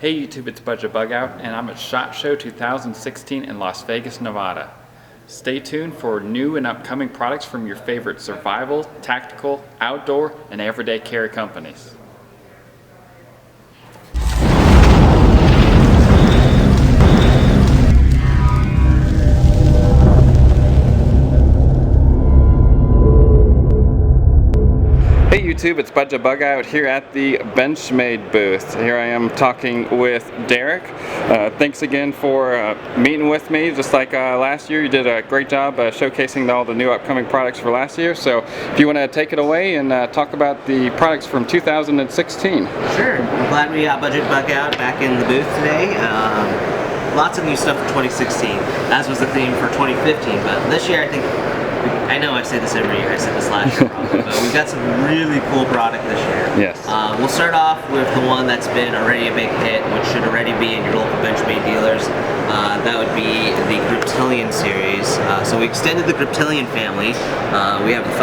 Hey YouTube, it's Bugout, and I'm at SHOT Show 2016 in Las Vegas, Nevada. Stay tuned for new and upcoming products from your favorite survival, tactical, outdoor, and everyday carry companies. Hey YouTube, it's Bugout here at the Benchmade booth. Here I am talking with Derek. Thanks again for meeting with me. Just like last year, you did a great job showcasing all the new upcoming products for last year. So if you want to take it away and talk about the products from 2016. Sure. I'm glad we got Bugout back in the booth today. Lots of new stuff for 2016, as was the theme for 2015. But this year, I know I say this every year, I said this last year probably, but we've got some really cool product this year. Yes. We'll start off with the one that's been already a big hit, which should already be in your local Benchmade dealers. That would be the Griptilian series. So we extended the Griptilian family. We have the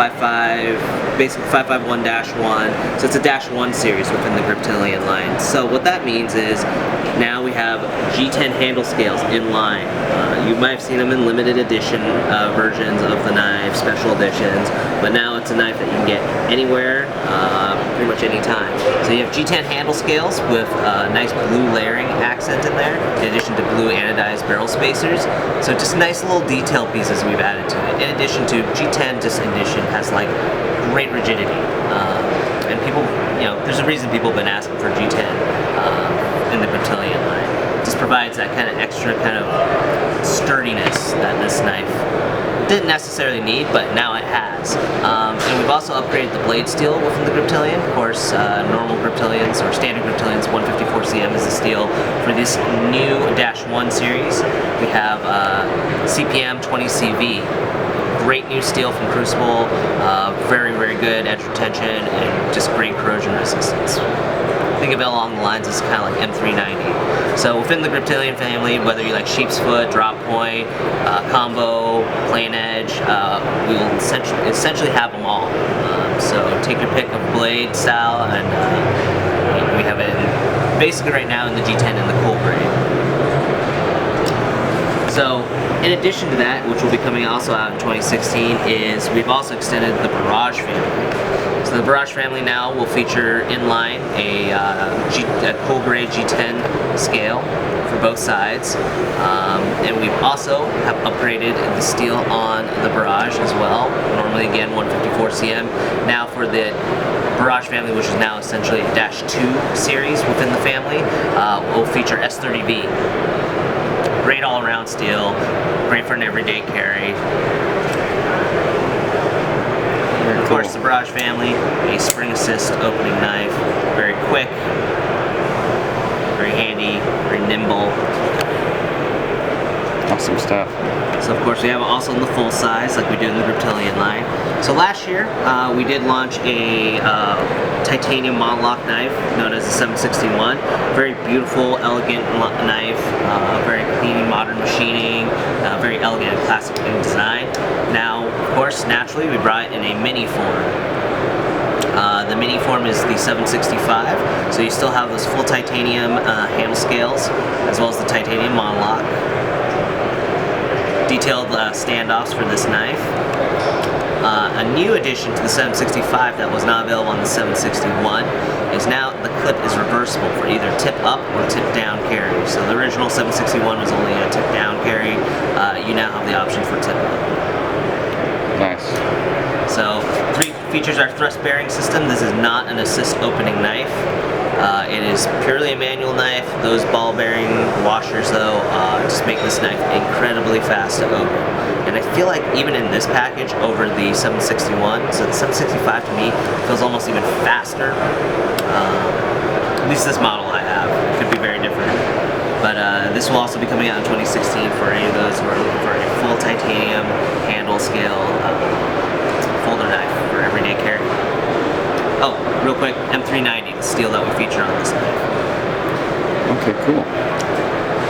basically 551-1, so it's a -1 series within the Griptilian line. So what that means is now we have G10 Handle Scales in line. You might have seen them in limited edition versions of the knife, special editions, but now it's a knife that you can get anywhere, pretty much any time. So you have G10 handle scales with a nice blue layering accent in there, in addition to blue anodized barrel spacers. So just nice little detail pieces we've added to it. In addition to G10 this edition has like great rigidity, and people, there's a reason people have been asking for G10 in the Griptilian line. It just provides that kind of extra kind of sturdiness that this knife didn't necessarily need, but now it has. And we've also upgraded the blade steel within the Griptilian. Of course, normal Griptilians or standard Griptilians 154 cm is the steel. For this new -1 series, we have CPM 20 CV. Great new steel from Crucible, very, very good edge retention, and just great corrosion resistance. Think of it along the lines as kind of like M390. So within the Griptilian family, whether you like sheep's foot, drop point, combo, plain edge, we will essentially have them all. So take your pick of blade style, and we have it basically right now in the G10 in the cool grade. So in addition to that, which will be coming also out in 2016, is we've also extended the Barrage family. So the Barrage family now will feature in line a cool grade G10 scale for both sides, and we've also have upgraded the steel on the Barrage as well. Normally again 154 cm. Now for the Barrage family, which is now essentially a -2 series within the family, will feature S30V. Great all-around steel, great for an everyday carry. Of course, the Barrage family, a spring assist opening knife, very quick, very handy, very nimble. Awesome stuff. So of course we have it also in the full size like we do in the Griptilian line. So last year we did launch a titanium monolock knife known as the 761. Very beautiful, elegant knife, very clean, modern machining, very elegant and classic in design. Now, of course, naturally we brought it in a mini form. The mini form is the 765, so you still have those full titanium handle scales as well as the titanium monolock. Detailed standoffs for this knife. A new addition to the 765 that was not available on the 761 is now the clip is reversible for either tip up or tip down carry. So the original 761 was only a tip down carry. You now have the option for tip up. Nice. So three features our thrust bearing system. This is not an assist opening knife. It is purely a manual knife. Those ball bearing washers though just make this knife incredibly fast to open. And I feel like even in this package over the 761, so the 765 to me feels almost even faster. At least this model I have. It could be very different. But this will also be coming out in 2016 for any of those who are looking for a full titanium handle scale folder knife for everyday carry. Oh, real quick, M390, the steel that we feature on this knife. Okay, cool.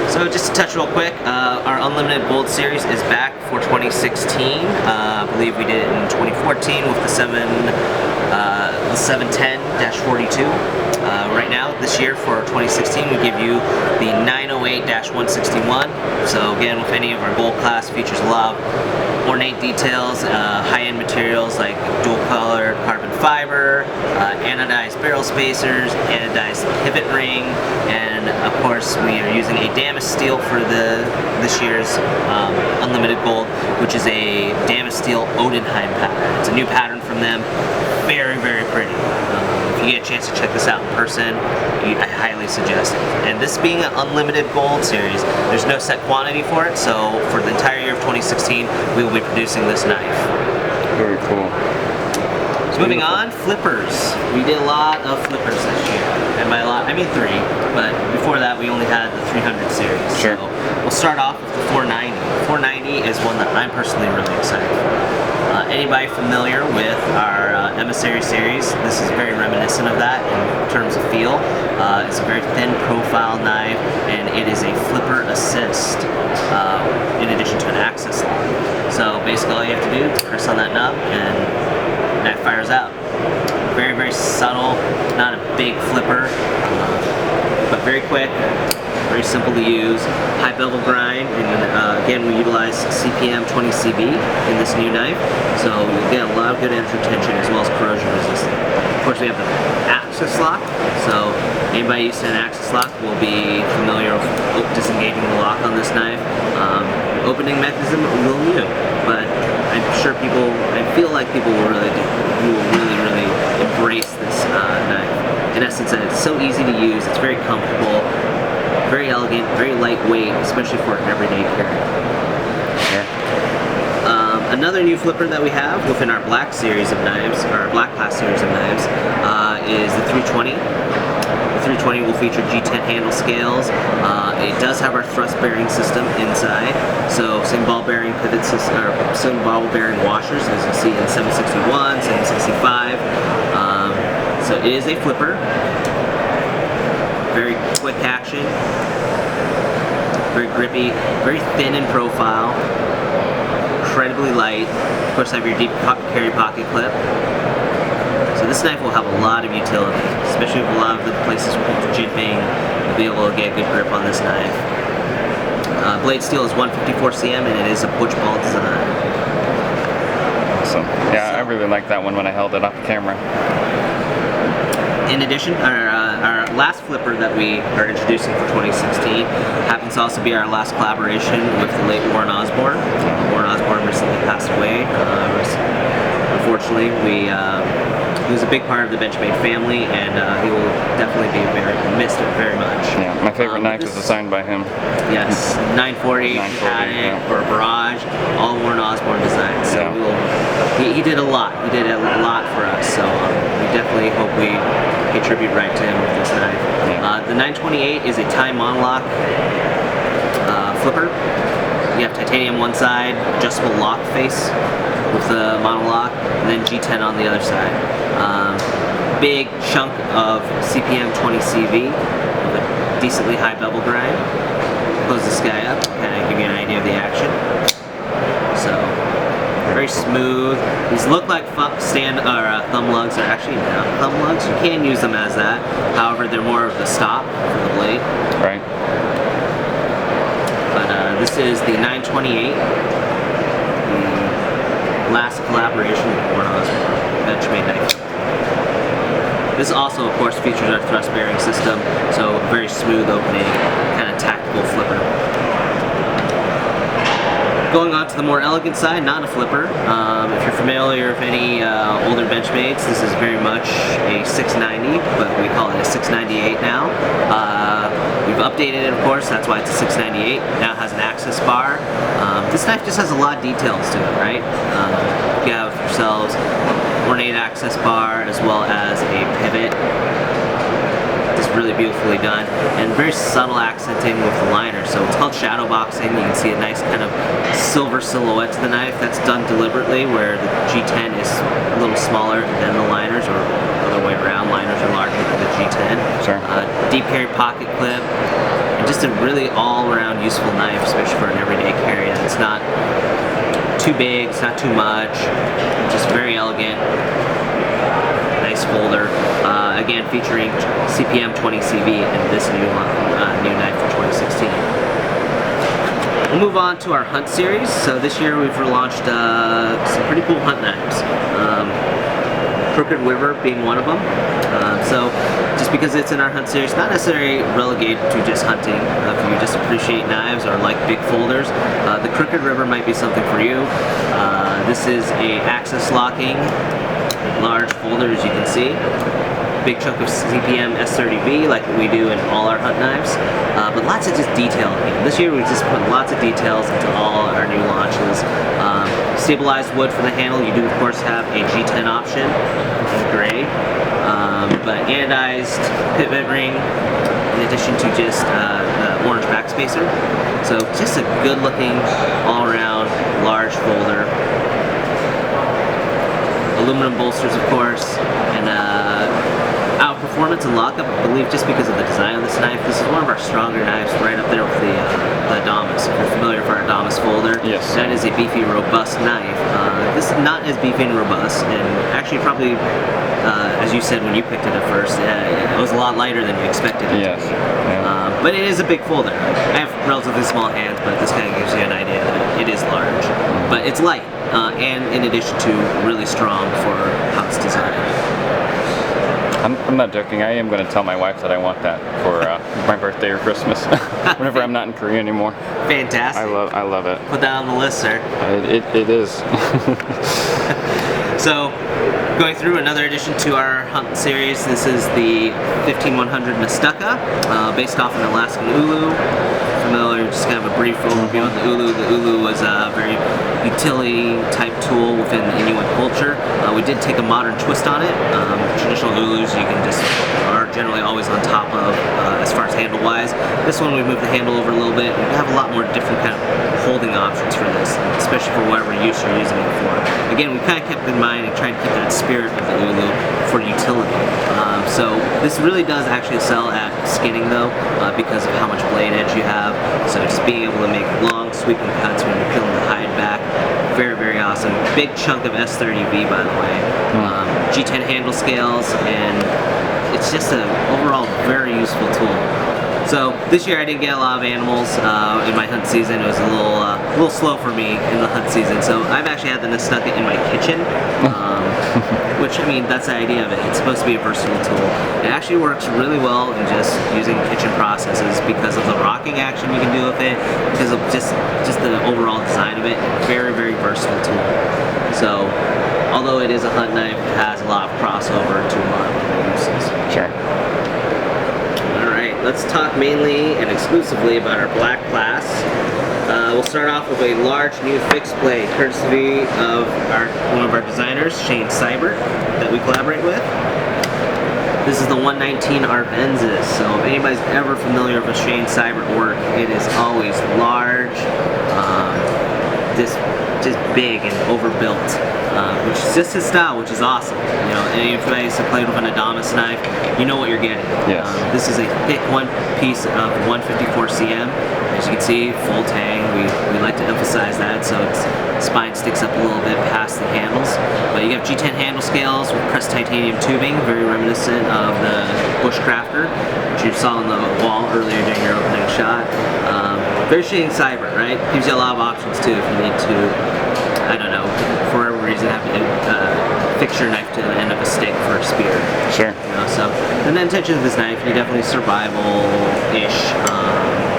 So just to touch real quick, our Unlimited Bold series is back for 2016. I believe we did it in 2014 with the 710-42. right now, this year for 2016, we give you the 908-161. So again, with any of our gold class features a lot of ornate details, high-end materials like dual color carbon fiber, anodized barrel spacers, anodized pivot ring, and of course we are using a damascene steel for this year's unlimited gold, which is a damascene steel Odenheim pattern. It's a new pattern from them. Very, very pretty. If you get a chance to check this out in person, I highly suggest it. And this being an unlimited gold series, there's no set quantity for it, so for the entire year of 2016, we will be producing this knife. Very cool. So moving on, flippers. We did a lot of flippers this year. And by a lot, I mean 3, but before that we only had the 300 series. Sure. So we'll start off with the 490. 490 is one that I'm personally really excited for. Anybody familiar with our Emissary series, this is very reminiscent of that in terms of feel. It's a very thin profile knife, and it is a flipper assist in addition to an access lock. So basically all you have to do is press on that knob and the knife fires out. Very, very subtle, not a big flipper, but very quick. Very simple to use, high bevel grind, and again we utilize CPM 20CV in this new knife, so you'll get a lot of good edge retention as well as corrosion resistant. Of course we have the access lock, so anybody used to an access lock will be familiar with disengaging the lock on this knife. Opening mechanism a little new, but I'm sure I feel like people will really embrace this knife. In essence, it's so easy to use, it's very comfortable, very elegant, very lightweight, especially for an everyday carry. Sure. Another new flipper that we have within our black series of knives, or our black class series of knives, is the 320. The 320 will feature G10 handle scales. It does have our thrust bearing system inside, so same ball bearing pivot system, or same ball bearing washers as you see in 761, 765. So it is a flipper. Very quick action, very grippy, very thin in profile, incredibly light. Of course, I have your deep carry pocket clip. So this knife will have a lot of utility, especially with a lot of the places with jimping. You'll be able to get a good grip on this knife. Blade steel is 154 cm, and it is a butch ball design. Awesome. Yeah, I really liked that one when I held it off camera. In addition, our last flipper that we are introducing for 2016 happens to also be our last collaboration with the late Warren Osborne. Warren Osborne recently passed away. Unfortunately, he was a big part of the Benchmade family, and he will definitely be missed very much. Yeah, my favorite knife is designed by him. Yes, 940, Paddock, or Barrage, all Warren Osborne designs. So yeah. he did a lot. He did a lot for us. So we definitely hope we pay tribute right to him with this knife. Yeah. The 928 is a tie monolock flipper. You have titanium one side, adjustable lock face with the monolock, and then G10 on the other side. Big chunk of CPM 20CV with a decently high bevel grind. Close this guy up, kind of give you an idea of the action. So, very smooth. These look like thumb lugs. They're actually not thumb lugs. You can use them as that. However, they're more of the stop for the blade. Right. But this is the 928. Last collaboration with Warren Osborne, Benchmade knife. This also, of course, features our thrust bearing system, so very smooth opening, kind of tactical flipper. Going on to the more elegant side, not a flipper. If you're familiar with any older Benchmades, this is very much a 690, but we call it a 698 now. We've updated it, of course, that's why it's a 698. Now it has an access bar. This knife just has a lot of details to it, right? You have yourselves ornate access bar as well as a pivot. Just really beautifully done, and very subtle accenting with the liner. So it's called shadow boxing. You can see a nice kind of silver silhouette to the knife. That's done deliberately, where the G10 is a little smaller than the liners, or the other way around. Liners are larger than the G10. Sure. Deep carry pocket clip, and just a really all-around useful knife, especially for an everyday carry. It's not too big, it's not too much, just very elegant. nice folder. Again, featuring CPM 20CV in this new knife for 2016. We'll move on to our hunt series. So this year we've relaunched some pretty cool hunt knives. Crooked River being one of them. So just because it's in our hunt series, not necessarily relegated to just hunting. If you just appreciate knives or like big folders, the Crooked River might be something for you. This is a axis locking large folder, as you can see. Big chunk of CPM S30V like we do in all our hunt knives, but lots of just detail. This year we just put lots of details into all our new launches. Stabilized wood for the handle. You do of course have a G10 option in gray, but anodized pivot ring in addition to just the orange backspacer. So just a good looking all around large folder. Aluminum bolsters of course, and performance and lockup, I believe, just because of the design of this knife. This is one of our stronger knives, right up there with the Adamas. If you're familiar with our Adamas folder, yes, that is a beefy, robust knife. This is not as beefy and robust, and actually probably, as you said when you picked it up first, it was a lot lighter than you expected it to be. Yeah. But it is a big folder. I have relatively small hands, but this kind of gives you an idea that it is large. But it's light, and in addition to really strong for how it's designed. I'm not joking. I am going to tell my wife that I want that for my birthday or Christmas, whenever I'm not in Korea anymore. Fantastic. I love it. Put that on the list, sir. It is. So, going through another addition to our hunt series, this is the 15100 Mistaka, based off an Alaskan ulu. Familiar, just kind of a brief overview on the ulu. The ulu was a very utility type tool within the Inuit culture. We did take a modern twist on it. Traditional ulus you can just are generally always on top of as far as handle wise. This one we moved the handle over a little bit. We have a lot more different kind of holding options for this, especially for whatever use you're using it for. Again, we kind of kept in mind and tried to keep that spirit of the ulu for utility. So this really does actually sell at skinning though, because of how much blade edge you have. So just being able to make long sweeping cuts when you're peeling the hide back, very, very awesome. Big chunk of S30V, by the way. G10 Handle Scales, and it's just an overall very useful tool. So this year I didn't get a lot of animals in my hunt season. It was a little slow for me in the hunt season. So I've actually had the Mistaka in my kitchen, which, I mean, that's the idea of it. It's supposed to be a versatile tool. It actually works really well in just using kitchen processes because of the rocking action you can do with it, because of just the overall design of it. Very, very versatile tool. So although it is a hunt knife, it has a lot of crossover to a lot of other uses. Sure. Let's talk mainly and exclusively about our black class. We'll start off with a large new fixed blade, courtesy of one of our designers, Shane Seibert, that we collaborate with. This is the 119 Arvensis. So if anybody's ever familiar with Shane Seibert work, it is always large, just big and overbuilt, which is just his style, which is awesome. You know, anybody who's played with an Adamas knife, you know what you're getting. Yes. This is a thick one piece of 154 cm. As you can see, full tang. We like to emphasize that, so its spine sticks up a little bit past the handles. But you have G10 handle scales with pressed titanium tubing, very reminiscent of the Bushcrafter, which you saw on the wall earlier during your opening shot. Very Shane Seibert, right? Gives you a lot of options too if you need to, I don't know, for whatever reason, have to fix your knife to the end of a stick for a spear. Sure. You know, so, and the intention of this knife, you definitely survival-ish,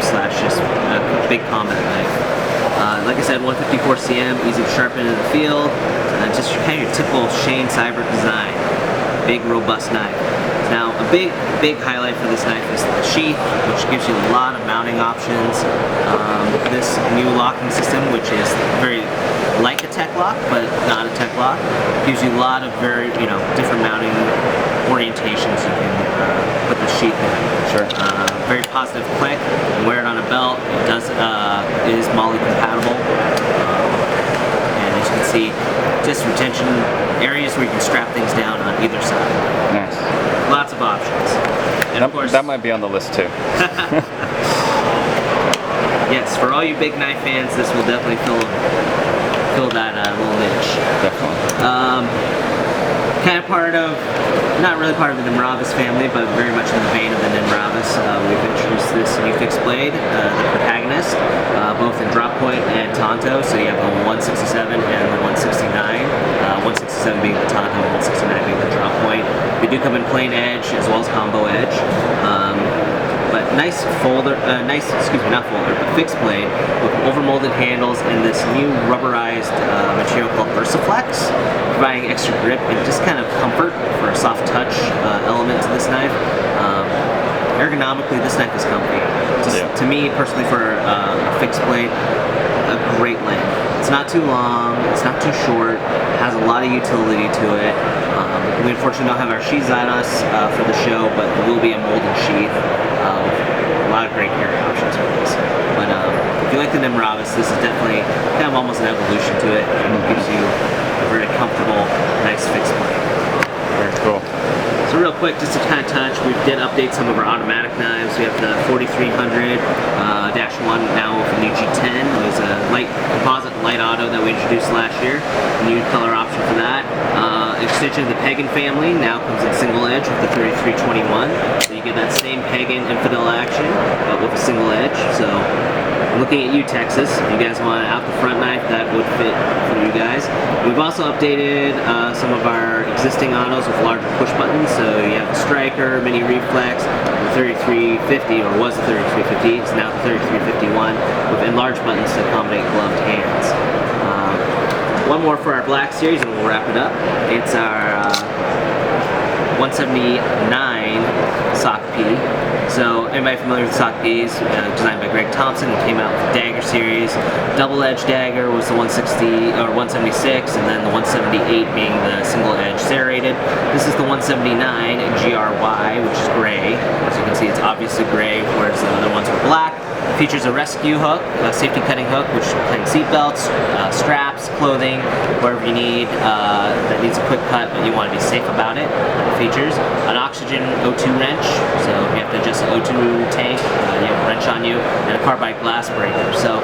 slash just a big combat knife. Like I said, 154 cm, easy to sharpen in the field, just kind of your typical Shane Seibert design. Big, robust knife. Now, a big highlight for this knife is the sheath, which gives you a lot of mounting options. This new locking system, which is very like a tech lock, but not a tech lock, gives you a lot of very, different mounting orientations you can put the sheath in. Sure. Very positive click. You wear it on a belt. It is MOLLE compatible. And as you can see, just retention areas where you can strap things down on either side. Nice. Lots of options. And of course, that might be on the list too. Yes, for all you big knife fans, this will definitely fill that little niche. Definitely. kind of part of, not really part of the Nimravis family, but very much in the vein of the Nimravis. We've introduced this new fixed blade, the protagonist, both in drop point and tanto. So you have the 167 and the 169. 167 being the tanto, 169 being the drop point. They do come in plain edge as well as combo edge. But nice folder, not folder, but fixed blade with overmolded handles and this new rubberized material called Versaflex, providing extra grip and just kind of comfort for a soft touch element to this knife. Ergonomically, this knife is comfy. To me, personally, for a fixed blade, a great length. It's not too long, it's not too short, has a lot of utility to it. We unfortunately don't have our sheaths on us for the show, but there will be a molded sheath. A lot of great carry options for this. But if you like the Nimravis, this is definitely kind of almost an evolution to it, and it gives you a very comfortable, nice fixed blade. Very cool. So real quick, just to kind of touch, we did update some of our automatic knives. We have the 4300-1 now with the new G10. It was a light composite light auto that we introduced last year. A new color option for that. Extension of the Pagan family now comes in single edge with the 3321. So you get that same Pagan infidel action, but with a single edge. So looking at you, Texas, if you guys want an out the front knife, that would fit for you guys. We've also updated some of our existing autos with larger push buttons. So you have the Striker, Mini Reflex, the 3350, or was the 3350, it's now the 3351, with enlarged buttons to accommodate gloved hands. One more for our black series and we'll wrap it up. It's our 179 sock P. So anybody familiar with sock Ps? Designed by Greg Thompson, it came out with the dagger series. Double edge dagger was the 160 or 176, and then the 178 being the single edge serrated. This is the 179 GRY, which is gray. As you can see, it's obviously gray, whereas the other ones were black. Features a rescue hook, a safety cutting hook, which will cutting seat belts, straps, clothing, wherever you need that needs a quick cut, but you want to be safe about it. Features an oxygen O2 wrench, so if you have to adjust the O2 tank, you have a wrench on you, and a carbide glass breaker. So,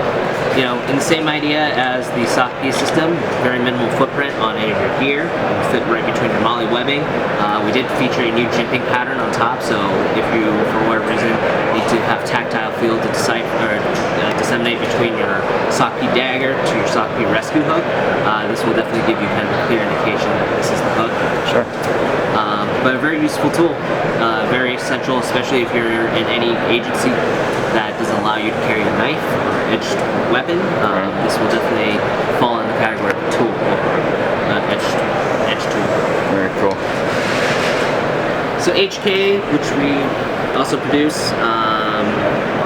you know, in the same idea as the sock P system, very minimal footprint on any of your gear. It'll fit right between your MOLLE webbing. We did feature a new jimping pattern on top, so if you, for whatever reason, need to have tactile feel to disseminate between your sock P dagger to your sock P rescue hook, this will definitely give you kind of a clear indication that this is the hook. Sure. But a very useful tool, very essential, especially if you're in any agency that doesn't allow you to carry a knife or edged weapon. This will definitely fall in the category of a tool, edged tool. Very cool. So HK, which we also produce,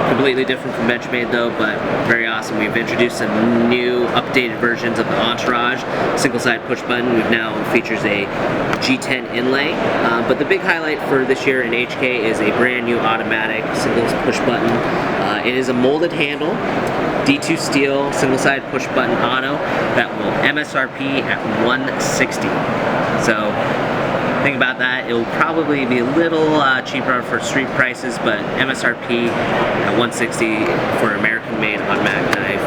completely different from Benchmade though, but very awesome. We've introduced some new updated versions of the Entourage single-side push button. We've now features a G10 inlay, but the big highlight for this year in HK is a brand new automatic single push button. It is a molded handle, D2 steel, single-side push button auto that will MSRP at $160. So think about that, it will probably be a little cheaper for street prices, but MSRP at $160 for American-made automatic knife,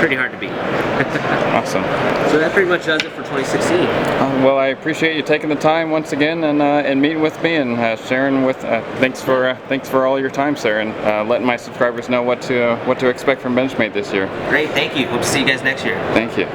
pretty hard to beat. Awesome. So that pretty much does it for 2016. Well, I appreciate you taking the time once again and meeting with me and sharing with. Thanks for all your time, sir, and letting my subscribers know what to expect from Benchmade this year. Great, thank you. Hope to see you guys next year. Thank you.